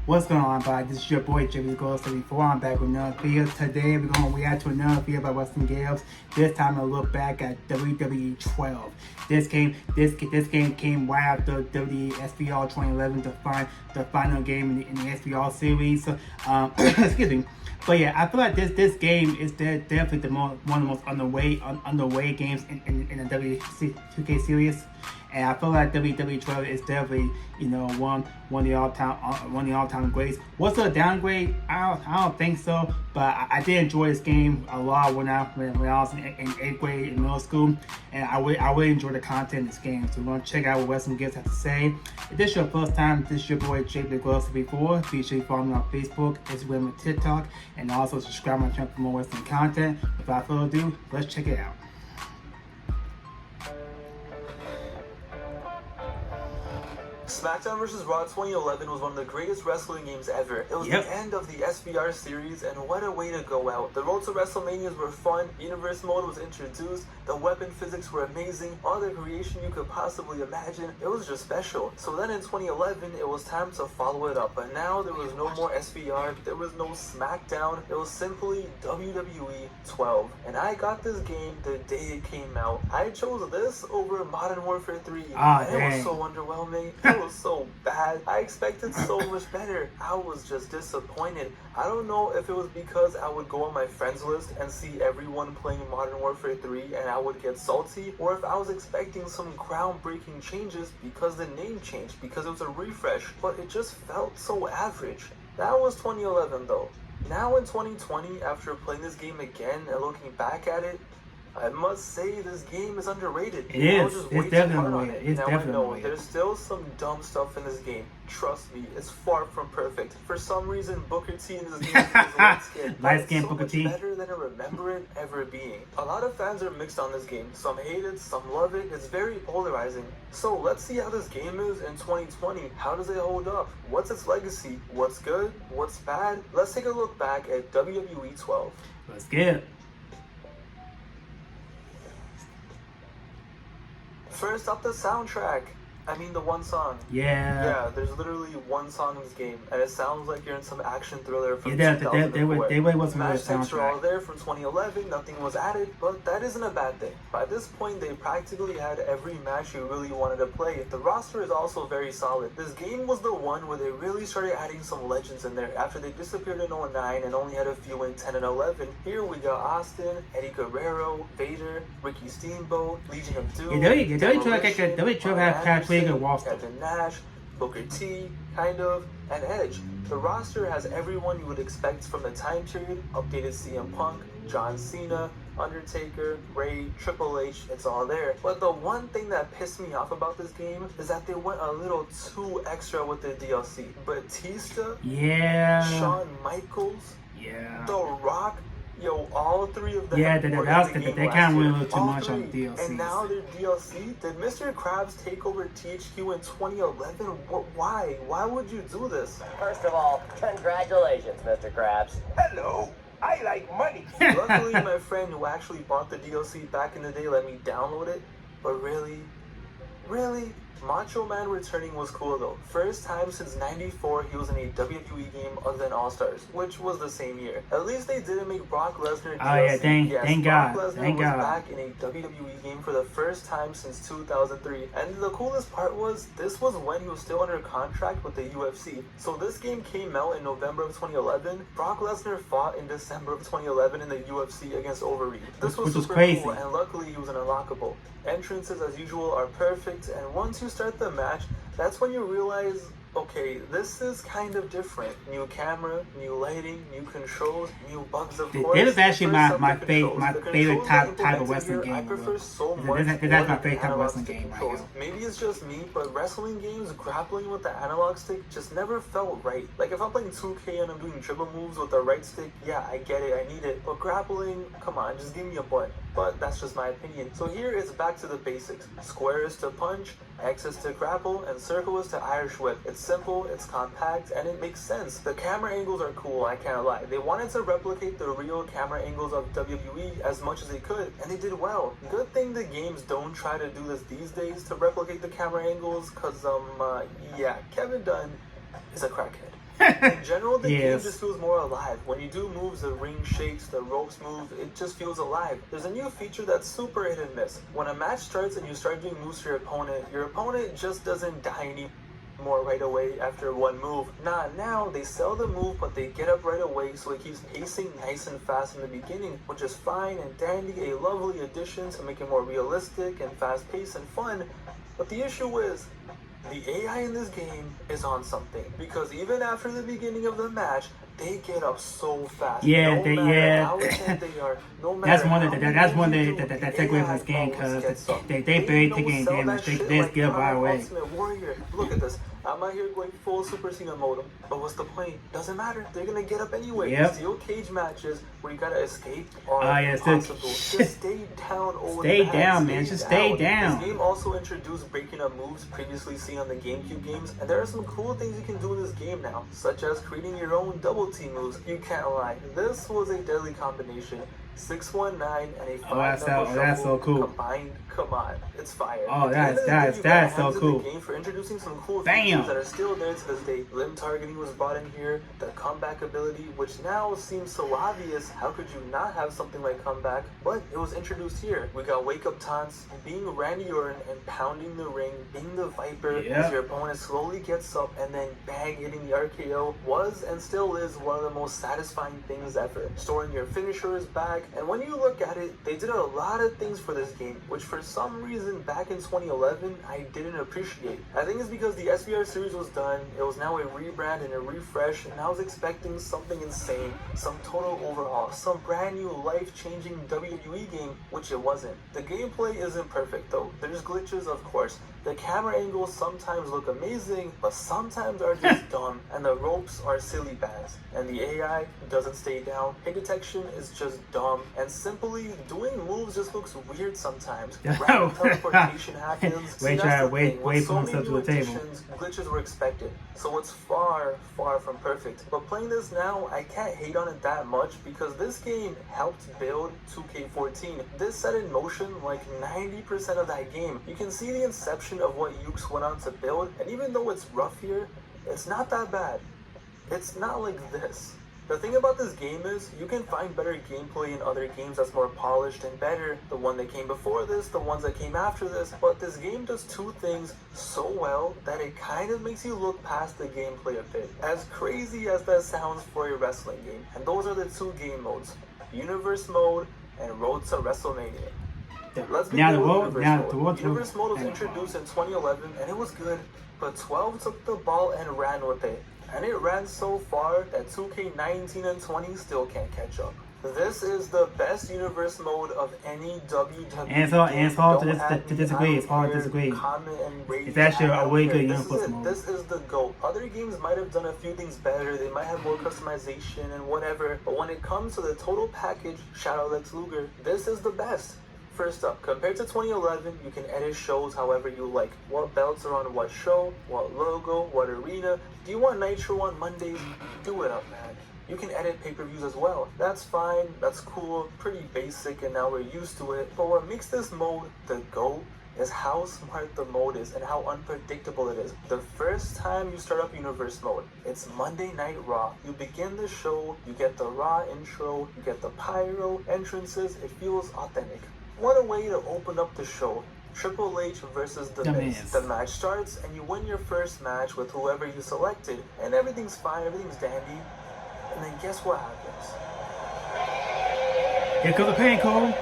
What's going on, guys? This is your boy JPTHEGLOVE74. I'm back with another video. Today we're going to react to another video by Wrestling Games. This time I'll look back at WWE 12. This game came right after WWE SVR 2011 to find the final game in the SVR series. Excuse me. But yeah, I feel like this game is definitely one of the most underway games in the W2K series. And I feel like WWE 12 is definitely, one of the all-time greats. Was it a downgrade? I don't think so. But I did enjoy this game a lot when I was in 8th grade in middle school, and I really enjoy the content in this game. So we're gonna check out what Wrestling Games have to say. If this is your first time, this is your boy JPTHEGLOVE74. Be sure you follow me on Facebook, Instagram, and TikTok, and also subscribe to my channel for more wrestling content. Without further ado, let's check it out. SmackDown vs. Raw 2011 was one of the greatest wrestling games ever. It was the end of the SVR series, and what a way to go out. The road to WrestleManias were fun, Universe Mode was introduced, the weapon physics were amazing, all the creation you could possibly imagine. It was just special. So then in 2011, it was time to follow it up, but now there was no more SVR, there was no SmackDown, it was simply WWE 12. And I got this game the day it came out. I chose this over Modern Warfare 3, and it was so underwhelming. It was so bad. I expected so much better. I was just disappointed. I don't know if it was because I would go on my friends list and see everyone playing Modern Warfare 3 and I would get salty, or if I was expecting some groundbreaking changes because the name changed, because it was a refresh, but it just felt so average. That was 2011 though. Now in 2020, after playing this game again and looking back at it, I must say this game is underrated. It is. It's definitely underrated. It's definitely underrated. There's still some dumb stuff in this game. Trust me, it's far from perfect. For some reason, Booker T in this game is light-skinned Booker T. Better than I remember it ever being. A lot of fans are mixed on this game. Some hate it, some love it. It's very polarizing. So let's see how this game is in 2020. How does it hold up? What's its legacy? What's good? What's bad? Let's take a look back at WWE 12. Let's get it. First up, the soundtrack. I mean, the one song. Yeah, there's literally one song in this game, and it sounds like you're in some action thriller from 2004. They really wasn't really a match types are all soundtrack. there from 2011, nothing was added, but that isn't a bad thing. By this point, they practically had every match you really wanted to play. The roster is also very solid. This game was the one where they really started adding some legends in there after they disappeared in 09 and only had a few in 10 and 11. Here we got Austin, Eddie Guerrero, Vader, Ricky Steamboat, Legion of Doom, Kevin Nash, Booker T, kind of, and Edge. The roster has everyone you would expect from the time period: updated CM Punk, John Cena, Undertaker, Ray, Triple H, it's all there. But the one thing that pissed me off about this game is that they went a little too extra with the DLC. Batista, Shawn Michaels, The Rock, yo, all three of them. Yeah, they kind of went a little too much on DLC. And now their DLC. Did Mr. Krabs take over THQ in 2011? Why? Why would you do this? First of all, congratulations, Mr. Krabs. Hello. I like money. Luckily, my friend who actually bought the DLC back in the day let me download it. But really? Macho Man returning was cool though. First time since '94 he was in a WWE game other than All-Stars, which was the same year. At least they didn't make Brock Lesnar DLC. Oh yeah, thank God. Brock Lesnar was back in a WWE game for the first time since 2003. And the coolest part was, this was when he was still under contract with the UFC. So this game came out in November of 2011. Brock Lesnar fought in December of 2011 in the UFC against Overeem. This was super crazy. cool, and luckily he was an unlockable. Entrances as usual are perfect, and once you start the match, that's when you realize, okay, this is kind of different. New camera, new lighting, new controls, new bugs of course. This is actually my favorite type of wrestling game. I prefer so much. That's my favorite type of wrestling game right now. Maybe it's just me, but wrestling games, grappling with the analog stick just never felt right. Like if I'm playing 2K and I'm doing dribble moves with the right stick, yeah, I get it, I need it. But grappling, come on, just give me a button. But that's just my opinion. So here it's back to the basics. Square is to punch, X is to grapple, and circle is to Irish whip. It's simple, it's compact, and it makes sense. The camera angles are cool, I can't lie. They wanted to replicate the real camera angles of WWE as much as they could, and they did well. Good thing the games don't try to do this these days to replicate the camera angles, cause yeah, Kevin Dunn is a crackhead. In general, the game Yes. just feels more alive. When you do moves, the ring shakes, the ropes move, it just feels alive. There's a new feature that's super hit and miss. When a match starts and you start doing moves to your opponent just doesn't die anymore right away after one move. Nah, now they sell the move, but they get up right away, so it keeps pacing nice and fast in the beginning, which is fine and dandy, a lovely addition to make it more realistic and fast-paced and fun. But the issue is, the AI in this game is on something, because even after the beginning of the match, they get up so fast. Yeah, no matter how intense they are, no matter that's one how of the many that's one moves you of the do, that take away from this game, always gets because up. they barely take any sell damage. that They shit just like give right I'm away. Ultimate Warrior. Look at this. I'm out here going full Super Cena mode. But what's the point? Doesn't matter. They're gonna get up anyway. Yep. Steel cage matches where you gotta escape are yeah, impossible. Just stay down, old Stay man. down, man. Just stay down. This game also introduced breaking up moves previously seen on the GameCube games, and there are some cool things you can do in this game now, such as creating your own double team moves. You can't lie. This was a deadly combination. 619 and a 5 that's so cool. combined. Come on, it's fire. Oh, At the end of the day, that's you got so hands in cool. the game for introducing some cool Bam. features that are still there to this day. Limb targeting was brought in here. The comeback ability, which now seems so obvious. How could you not have something like comeback? But it was introduced here. We got wake up taunts, being Randy Orton and pounding the ring, being the Viper as your opponent slowly gets up and then bang, hitting the RKO was and still is one of the most satisfying things ever. Storing your finishers back, and when you look at it, they did a lot of things for this game, which for some reason back in 2011 I didn't appreciate. I think it's because the SVR series was done, it was now a rebrand and a refresh, and I was expecting something insane, some total overhaul, some brand new life-changing WWE game, which it wasn't. The gameplay isn't perfect though. There's glitches, of course. The camera angles sometimes look amazing, but sometimes are just dumb, and the ropes are silly bags, and the AI doesn't stay down. Hit detection is just dumb, and simply doing moves just looks weird sometimes. Rapid teleportation happens. Wait for himself to the table. Glitches were expected, so it's far from perfect. But playing this now, I can't hate on it that much because this game helped build 2K14. This set in motion like 90% of that game. You can see the inception of what Yuke's went on to build, and even though it's rough here, it's not that bad. It's not like this. The thing about this game is, you can find better gameplay in other games that's more polished and better. The one that came before this, the ones that came after this, but this game does two things so well that it kind of makes you look past the gameplay a bit. As crazy as that sounds for a wrestling game. And those are the two game modes, Universe Mode and Road to WrestleMania. Let's begin with Universe Mode. Universe Mode was introduced in 2011 and it was good, but 12 took the ball and ran with it. And it ran so far that 2K19 and 20 still can't catch up. This is the best universe mode of any WWE. And it's hard to disagree. It's hard to disagree. It's actually a way good universe mode. This is the GOAT. Other games might have done a few things better. They might have more customization and whatever. But when it comes to the total package, shout out Lex Luger, this is the best. First up, compared to 2011, you can edit shows however you like. What belts are on what show, what logo, what arena. Do you want Nitro on Mondays? Do it up, man. You can edit pay-per-views as well. That's fine, that's cool, pretty basic, and now we're used to it. But what makes this mode the GOAT is how smart the mode is and how unpredictable it is. The first time you start up Universe Mode, it's Monday Night Raw. You begin the show, you get the Raw intro, you get the pyro entrances, it feels authentic. What a way to open up the show. Triple H versus The Miz. The match starts and you win your first match with whoever you selected, and everything's fine, everything's dandy. And then guess what happens? Here comes the pain code.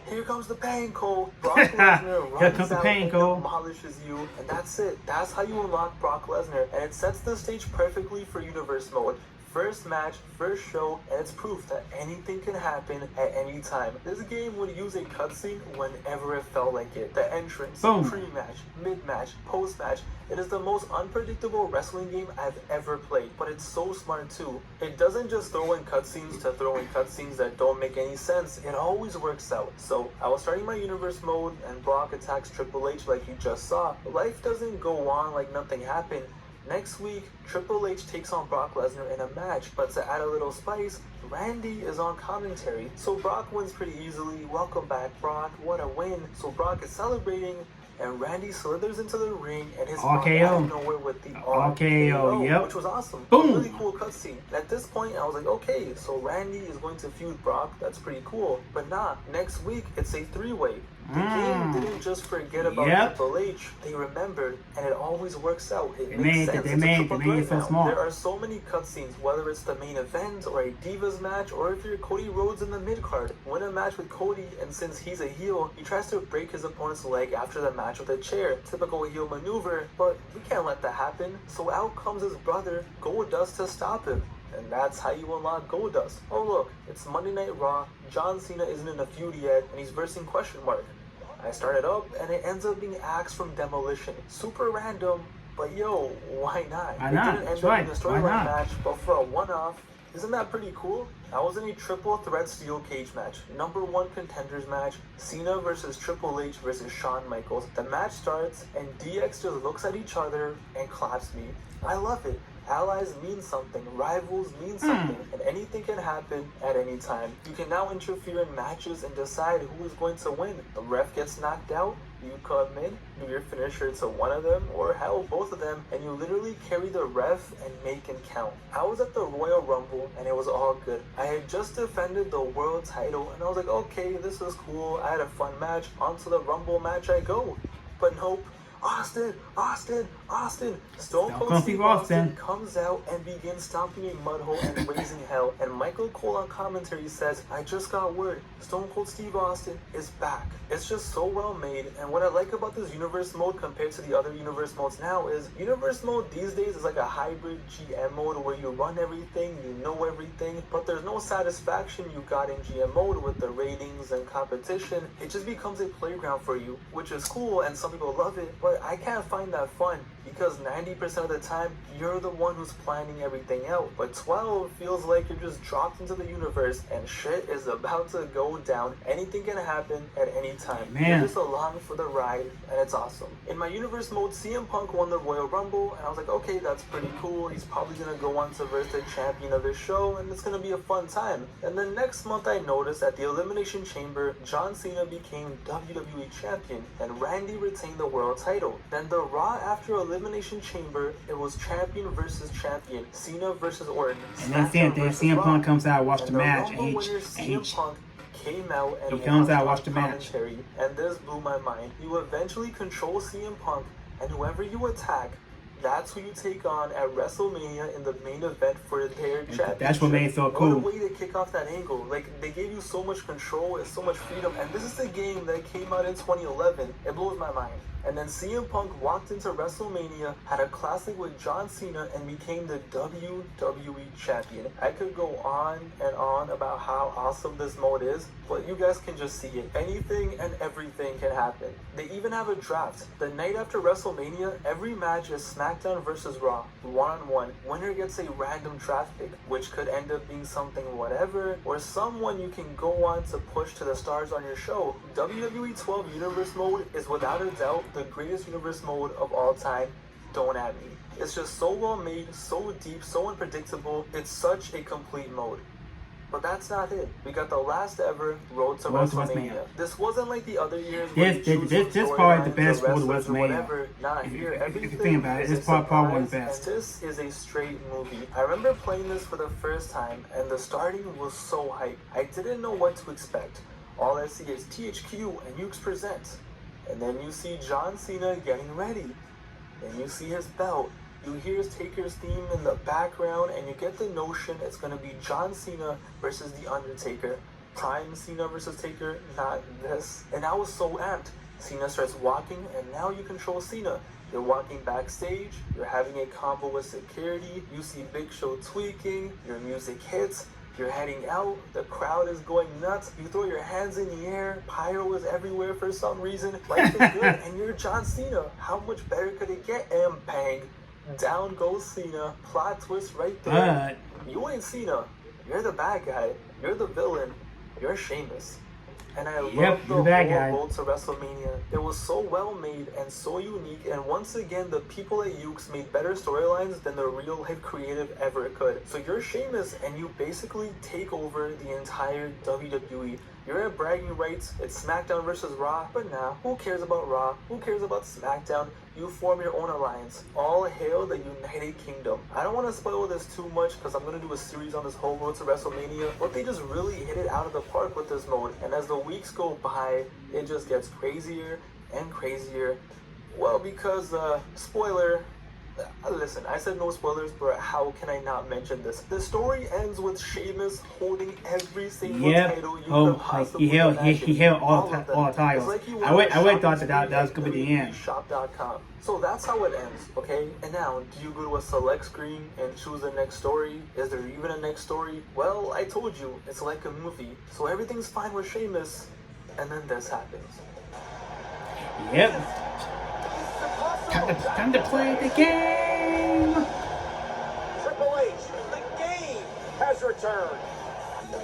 Here comes the pain code. Brock Lesnar runs out and demolishes you, and that's it. That's how you unlock Brock Lesnar, and it sets the stage perfectly for Universe Mode. First match, first show, and it's proof that anything can happen at any time. This game would use a cutscene whenever it felt like it. The entrance, pre-match, mid-match, post-match. It is the most unpredictable wrestling game I've ever played, but it's so smart too. It doesn't just throw in cutscenes to throw in cutscenes that don't make any sense. It always works out. So I was starting my Universe Mode, and Brock attacks Triple H like you just saw. Life doesn't go on like nothing happened. Next week, Triple H takes on Brock Lesnar in a match, but to add a little spice, Randy is on commentary. So Brock wins pretty easily. Welcome back, Brock. What a win. So Brock is celebrating, and Randy slithers into the ring and his out of nowhere with the RKO, yep. which was awesome. Boom. Really cool cutscene. At this point, I was like, okay, so Randy is going to feud Brock. That's pretty cool. But nah, next week, it's a three-way. The game didn't just forget about Triple H. They remembered, and it always works out. It makes sense. They made it so smart. There are so many cutscenes, whether it's the main event or a Divas match, or if you're Cody Rhodes in the mid-card. Win a match with Cody, and since he's a heel, he tries to break his opponent's leg after the match with a chair. Typical heel maneuver, but we can't let that happen. So out comes his brother, Goldust, to stop him. And that's how you unlock Goldust. Oh look, it's Monday Night Raw. John Cena isn't in a feud yet, and he's versing Question Mark. I started up, and it ends up being Axe from Demolition. Super random, but yo, why not? Why not? It didn't end up in a storyline match, but for a one-off, isn't that pretty cool? I was in a triple threat steel cage match. Number 1 contenders match, Cena versus Triple H versus Shawn Michaels. The match starts, and DX just looks at each other and claps me. I love it. Allies mean something, rivals mean something, and anything can happen at any time. You can now interfere in matches and decide who is going to win. The ref gets knocked out, you come in, do your finisher to one of them, or hell, both of them, and you literally carry the ref and make it count. I was at the Royal Rumble, and it was all good. I had just defended the world title, and I was like, okay, this is cool, I had a fun match, on to the Rumble match I go. But nope. Austin! Stone Cold Steve Austin comes out and begins stomping a mud hole and raising hell. And Michael Cole on commentary says, I just got word, Stone Cold Steve Austin is back. It's just so well made, and what I like about this universe mode compared to the other universe modes now is, universe mode these days is like a hybrid GM mode where you run everything, you know everything, but there's no satisfaction you got in GM mode with the ratings and competition. It just becomes a playground for you, which is cool, and some people love it, but I can't find that fun, because 90% of the time, you're the one who's planning everything out. But 12 feels like you're just dropped into the universe, and shit is about to go down. Anything can happen at any time. You're just along for the ride, and it's awesome. In my universe mode, CM Punk won the Royal Rumble, and I was like, okay, that's pretty cool. He's probably gonna go on to verse the champion of his show, and it's gonna be a fun time. And then next month, I noticed at the Elimination Chamber, John Cena became WWE champion, and Randy retained the world title. Then the Raw after Elimination Chamber, it was champion versus champion, Cena versus Orton. And then CM Punk comes out, watch the match. CM Punk came out and he comes out, watch the match. And this blew my mind. You eventually control CM Punk, and whoever you attack, that's who you take on at WrestleMania in the main event for their championship. That's what made it so cool. What a way to kick off that angle. Like, they gave you so much control and so much freedom, and this is a game that came out in 2011. It blows my mind. And then CM Punk walked into WrestleMania, had a classic with John Cena, and became the WWE champion. I could go on and on about how awesome this mode is, but you guys can just see it. Anything and everything can happen. They even have a draft. The night after WrestleMania, every match is SmackDown versus Raw, one-on-one. Winner gets a random draft pick, which could end up being something whatever, or someone you can go on to push to the stars on your show. WWE 12 Universe Mode is without a doubt the greatest universe mode of all time. Don't at me. It's just so well made, so deep, so unpredictable. It's such a complete mode. But that's not it. We got the last ever Road to WrestleMania. This wasn't like the other years. This probably the best Road to WrestleMania. Not here. If you think about it, this part one best. And this is a straight movie. I remember playing this for the first time, and the starting was so hype. I didn't know what to expect. All I see is THQ and Ukes Presents. And then you see John Cena getting ready. Then you see his belt. You hear Taker's theme in the background, and you get the notion it's going to be John Cena versus The Undertaker. Prime Cena versus Taker, not this. And I was so amped. Cena starts walking, and now you control Cena. You're walking backstage, you're having a convo with security, you see Big Show tweaking, your music hits, you're heading out, the crowd is going nuts, you throw your hands in the air, pyro is everywhere for some reason, life is good, and you're John Cena. How much better could it get? And bang, down goes Cena, plot twist right there. You ain't Cena, you're the bad guy, you're the villain, you're Sheamus. And I Yep, love the you're that guy. whole Road to WrestleMania. It was so well made and so unique, and once again, the people at Ukes made better storylines than the real life creative ever could. So you're Sheamus, and you basically take over the entire WWE. You're at bragging rights, it's SmackDown versus Raw, but now, who cares about Raw? Who cares about SmackDown? You form your own alliance. All hail the United Kingdom. I don't want to spoil this too much because I'm going to do a series on this whole Road to WrestleMania, but they just really hit it out of the park with this mode, and as the weeks go by, it just gets crazier and crazier. Well, because, spoiler, listen, I said no spoilers, but how can I not mention this? The story ends with Sheamus holding every single title you could possibly imagine. He held all the titles. Like I would thought that was going to be the end. Shop.com. So that's how it ends, okay? And now, do you go to a select screen and choose the next story? Is there even a next story? Well, I told you, it's like a movie. So everything's fine with Sheamus, and then this happens. Yep. Time to play the game! Triple H, the game has returned.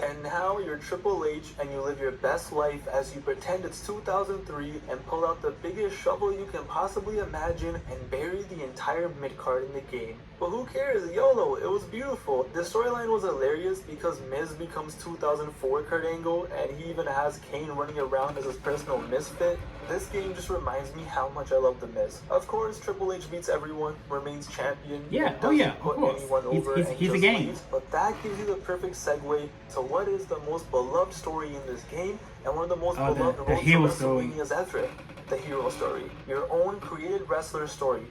And now you're Triple H and you live your best life as you pretend it's 2003 and pull out the biggest shovel you can possibly imagine and bury the entire mid-card in the game. But who cares? YOLO, it was beautiful. The storyline was hilarious because Miz becomes 2004 Kurt Angle and he even has Kane running around as his personal misfit. This game just reminds me how much I love The Miz. Of course, Triple H beats everyone, remains champion, yeah, and doesn't put course. anyone over He's and a just game. leaves. But that gives you the perfect segue to what is the most beloved story in this game and one of the most beloved the Road to hero story. WrestleManias ever. The hero story. Your own created wrestler story.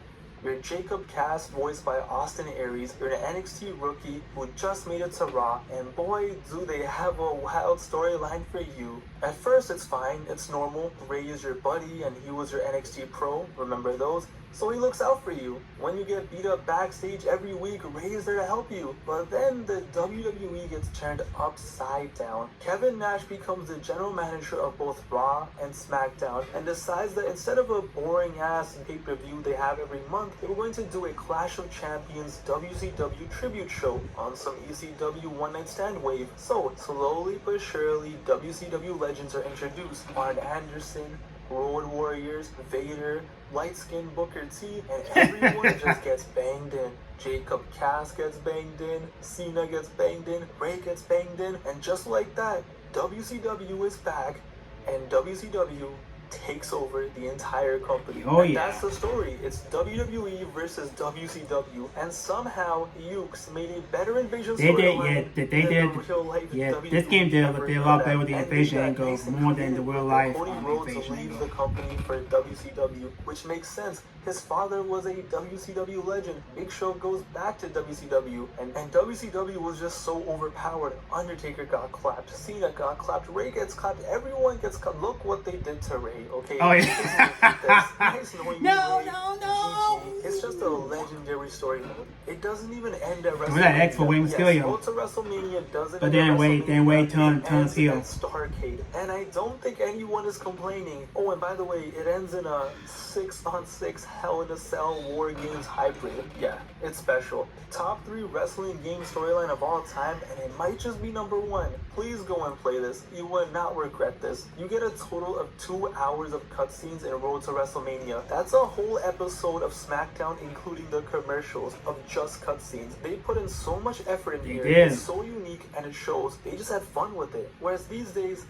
You're Jacob Cass, voiced by Austin Aries. You're an NXT rookie who just made it to Raw, and boy, do they have a wild storyline for you. At first, it's fine, it's normal. Ray is your buddy, and he was your NXT pro. Remember those? So he looks out for you. When you get beat up backstage every week, Ray is there to help you. But then the WWE gets turned upside down. Kevin Nash becomes the general manager of both Raw and SmackDown and decides that instead of a boring ass pay-per-view they have every month, they were going to do a Clash of Champions WCW tribute show on some ECW one night stand wave. So slowly but surely, WCW legends are introduced. Arn Anderson, Road Warriors, Vader, light-skinned Booker T, and everyone just gets banged in. Jacob Cass gets banged in, Cena gets banged in, Ray gets banged in, and just like that, WCW is back, and WCW takes over the entire company. That's the story. It's WWE versus WCW, and somehow Ukes made a better invasion storyline than the real life WWE this game did a lot better with the and invasion that angle basically more than the real life Cody Rhodes invasion leaves angle. the company for WCW, which makes sense. His father was a WCW legend. Big Show goes back to WCW, and WCW was just so overpowered. Undertaker got clapped, Cena got clapped, Ray gets clapped, everyone gets clapped. Look what they did to Ray, okay? Oh, yeah. Nice knowing you, No, Ray. GG. It's just a legendary story. It doesn't even end at WrestleMania. Was that X for Wayne Mysterio? Road to WrestleMania doesn't But end then at Wade WrestleMania. turns It heel. ends at Starrcade. And I don't think anyone is complaining. Oh, and by the way, it ends in a 6-on-6 Hell in a Cell War Games hybrid. Yeah, it's special. Top 3 wrestling game storyline of all time, and it might just be number 1. Please go and play this. You will not regret this. You get a total of 2 hours of cutscenes in Road to WrestleMania. That's a whole episode of SmackDown, including the commercials, of just cutscenes. They put in so much effort in here. It's so unique, and it shows. They just had fun with it. Whereas these days,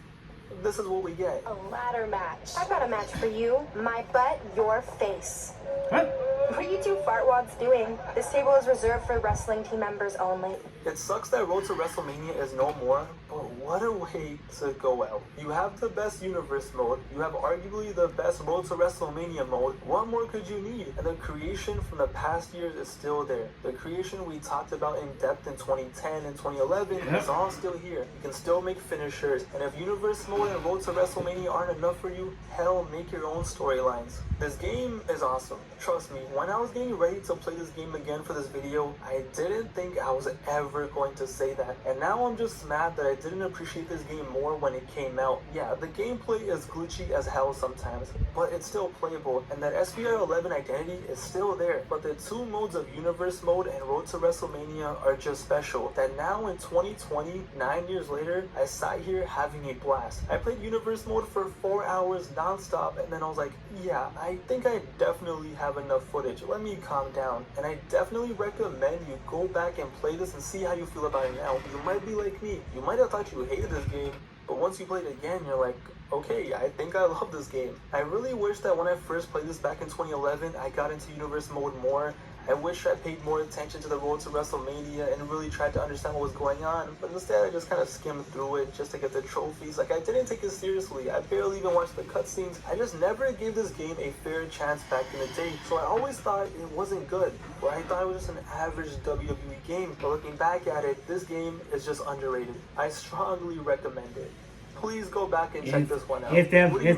this is what we get. A ladder match. I've got a match for you. My butt, your face. What? What are you two fartwads doing? This table is reserved for wrestling team members only. It sucks that Road to WrestleMania is no more, but what a way to go out. You have the best universe mode, you have arguably the best Road to WrestleMania mode. What more could you need? And the creation from the past years is still there. The creation we talked about in depth in 2010 and 2011 is all still here. You can still make finishers, and if universe mode and Road to WrestleMania aren't enough for you, hell, make your own storylines. This game is awesome. Trust me, when I was getting ready to play this game again for this video, I didn't think I was ever going to say that. And now I'm just mad that I didn't appreciate this game more when it came out. Yeah, the gameplay is glitchy as hell sometimes, but it's still playable, and that SVR 11 identity is still there. But the two modes of Universe Mode and Road to WrestleMania are just special, that now in 2020, 9 years later, I sat here having a blast. I played Universe Mode for 4 hours non-stop, and then I was like, yeah, I think I definitely have enough footage. Let me calm down. And I definitely recommend you go back and play this and see how you feel about it now. You might be like me. You might have thought you hated this game, but once you play it again, you're like, okay, I think I love this game. I really wish that when I first played this back in 2011, I got into Universe Mode more. I wish I paid more attention to the Road to WrestleMania and really tried to understand what was going on, but instead I just kind of skimmed through it just to get the trophies. Like, I didn't take it seriously. I barely even watched the cutscenes. I just never gave this game a fair chance back in the day, so I always thought it wasn't good, or I thought it was just an average WWE game. But looking back at it, this game is just underrated. I strongly recommend it. Please go back and check this one out. It's definitely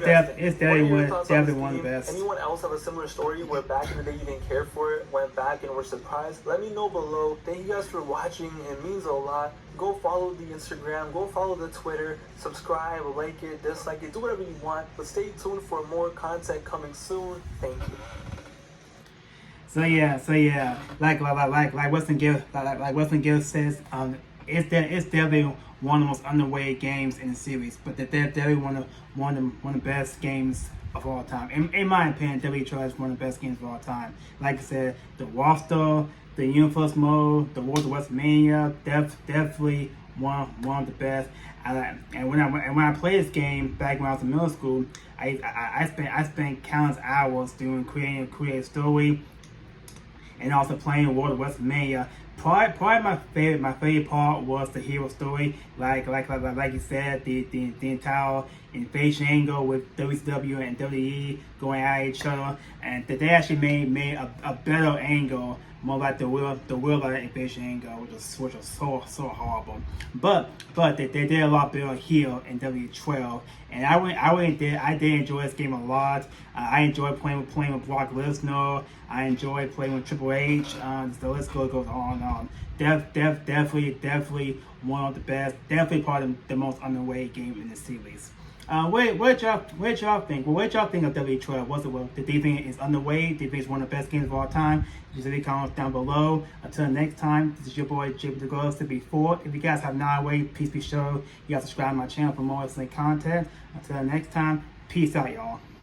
one of the best. Anyone else have a similar story where back in the day you didn't care for it, went back and were surprised? Let me know below. Thank you guys for watching. It means a lot. Go follow the Instagram, go follow the Twitter, subscribe, like it, dislike it, do whatever you want. But stay tuned for more content coming soon. Thank you. So yeah, like Western Gill says, it's definitely one of the most underrated games in the series, but they're definitely one of the best games of all time. In my opinion, WWE is one of the best games of all time. Like I said, the roster, the Universe Mode, the Road to WrestleMania, definitely one of the best. And when I played this game back when I was in middle school, I spent countless hours doing creating story, and also playing Road to WrestleMania. Probably my favorite part was the hero story. Like you said, the entire invasion angle with WCW and WWE going at each other, and that they actually made a better angle, more like the real invasion angle, which was so horrible. But they did a lot better here in W12, and I did enjoy this game a lot. I enjoyed playing with Brock Lesnar. I enjoyed playing with Triple H. The list goes on and on. Definitely one of the best. Definitely part of the most underrated game in the series. What y'all think? Well, what y'all think of W12? Do you think it's underrated? Do you think it's one of the best games of all time? Just leave comments down below. Until next time, this is your boy JPTHEGLOVE74. If you guys have not already, please be sure you guys subscribe to my channel for more wrestling content. Until next time, peace out, y'all.